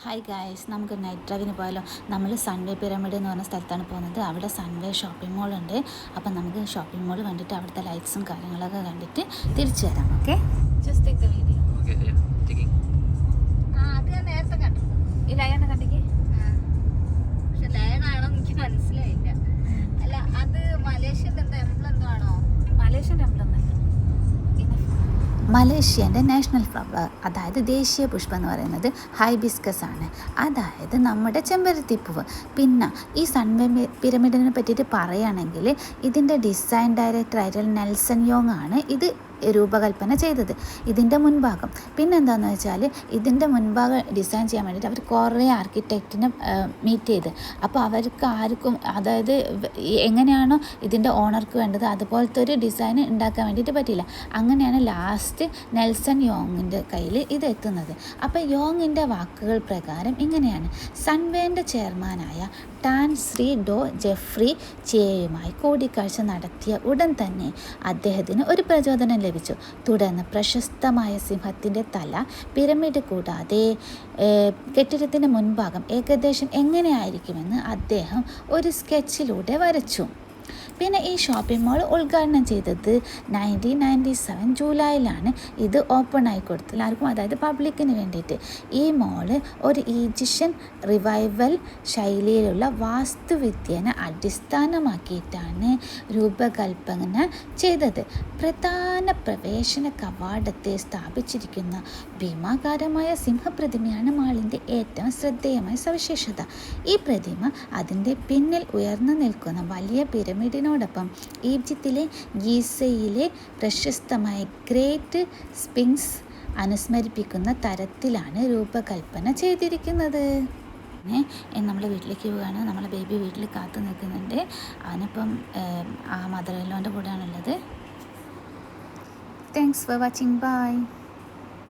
Hi guys, നമുക്ക് night ഡ്രൈവിന് പോയാലോ. നമ്മൾ സൺവേ പിരമിഡ് എന്ന് പറഞ്ഞ സ്ഥലത്താണ് പോകുന്നത്. അവിടെ സൺവേ ഷോപ്പിംഗ് മോൾ ഉണ്ട്. അപ്പം നമുക്ക് ഷോപ്പിംഗ് മോൾ കണ്ടിട്ട് അവിടുത്തെ ലൈറ്റ്സും കാര്യങ്ങളൊക്കെ കണ്ടിട്ട് തിരിച്ചു വരാം. Okay, just take the video. അത് ഞാൻ നേരത്തെ കണ്ടു. ഈ ലയണ കണ്ടിക്ക്, പക്ഷെ ലയണാണോ എനിക്ക് മനസ്സിലായില്ല. അല്ല, അത് മലേഷ്യൻ്റെ എന്തോ എംബ്ലം എന്തോ ആണോ? മലേഷ്യൻ്റെ എംബ്ലം തന്നെ. മലേഷ്യൻ്റെ നാഷണൽ ഫ്ലവർ, അതായത് ദേശീയ പുഷ്പം എന്ന് പറയുന്നത് ഹൈബിസ്കസ് ആണ്, അതായത് നമ്മുടെ ചെമ്പരത്തിപ്പൂവ്. പിന്നെ ഈ സൺവേ പിരമിഡിനെ പറ്റിയിട്ട് പറയുകയാണെങ്കിൽ ഇതിൻ്റെ ഡിസൈൻ ഡയറക്ടറായിട്ടുള്ള നെൽസൺ യോങ് ആണ് ഇത് രൂപകൽപ്പന ചെയ്തത്, ഇതിൻ്റെ മുൻഭാഗം. പിന്നെന്താണെന്ന് വെച്ചാൽ ഇതിൻ്റെ മുൻഭാഗം ഡിസൈൻ ചെയ്യാൻ വേണ്ടിയിട്ട് അവർ കുറേ ആർക്കിടെക്റ്റിനെ മീറ്റ് ചെയ്ത്. അപ്പോൾ അവർക്ക് ആർക്കും, അതായത് എങ്ങനെയാണോ ഇതിൻ്റെ ഓണർക്ക് വേണ്ടത് അതുപോലത്തെ ഒരു ഡിസൈൻ ഉണ്ടാക്കാൻ വേണ്ടിയിട്ട് പറ്റിയില്ല. അങ്ങനെയാണ് ലാസ്റ്റ് നെൽസൺ യോങ്ങിൻ്റെ കയ്യിൽ ഇത് എത്തുന്നത്. അപ്പോൾ യോങ്ങിൻ്റെ വാക്കുകൾ പ്രകാരം ഇങ്ങനെയാണ്: സൺവേൻ്റെ ചെയർമാനായ ടാൻ ശ്രീ ഡോ ജെഫ്രി ചിയയുമായി കൂടിക്കാഴ്ച നടത്തിയ ഉടൻ തന്നെ അദ്ദേഹത്തിന് ഒരു പ്രചോദനം ലഭിച്ചു. തുടർന്ന് പ്രശസ്തമായ സിംഹത്തിൻ്റെ തല, പിരമിഡ് കൂടാതെ കെട്ടിടത്തിൻ്റെ മുൻഭാഗം ഏകദേശം എങ്ങനെയായിരിക്കുമെന്ന് അദ്ദേഹം ഒരു സ്കെച്ചിലൂടെ വരച്ചു. പിന്നെ ഈ ഷോപ്പിംഗ് മാൾ ഉദ്ഘാടനം ചെയ്തത് 1997 ജൂലൈയിലാണ്. ഇത് ഓപ്പൺ ആയി കൊടുത്തു എല്ലാവർക്കും, അതായത് പബ്ലിക്കിന് വേണ്ടിയിട്ട്. ഈ മോള് ഒരു ഈജിപ്ഷ്യൻ റിവൈവൽ ശൈലിയിലുള്ള വാസ്തുവിദ്യനെ അടിസ്ഥാനമാക്കിയിട്ടാണ് രൂപകൽപ്പന ചെയ്തത്. പ്രധാന പ്രവേശന കവാടത്തെ സ്ഥാപിച്ചിരിക്കുന്ന ഭീമാകാരമായ സിംഹപ്രതിമയാണ് മാളിൻ്റെ ഏറ്റവും ശ്രദ്ധേയമായ സവിശേഷത. ഈ പ്രതിമ അതിൻ്റെ പിന്നിൽ ഉയർന്നു നിൽക്കുന്ന വലിയ പിരമിഡിനോടൊപ്പം ഈജിപ്തിലെ ഗീസയിലെ പ്രശസ്തമായ ഗ്രേറ്റ് സ്പിങ്സ് അനുസ്മരിപ്പിക്കുന്ന തരത്തിലാണ് രൂപകൽപ്പന ചെയ്തിരിക്കുന്നത്. നമ്മൾ വീട്ടിലേക്ക് പോവുകയാണ്. നമ്മളെ ബേബി വീട്ടിൽ കാത്തു നിൽക്കുന്നുണ്ട്. അവനിപ്പം ആ മദർ ഇൻ ലോൻ്റെ കൂടെയാണുള്ളത്. Thanks for watching. ബൈ.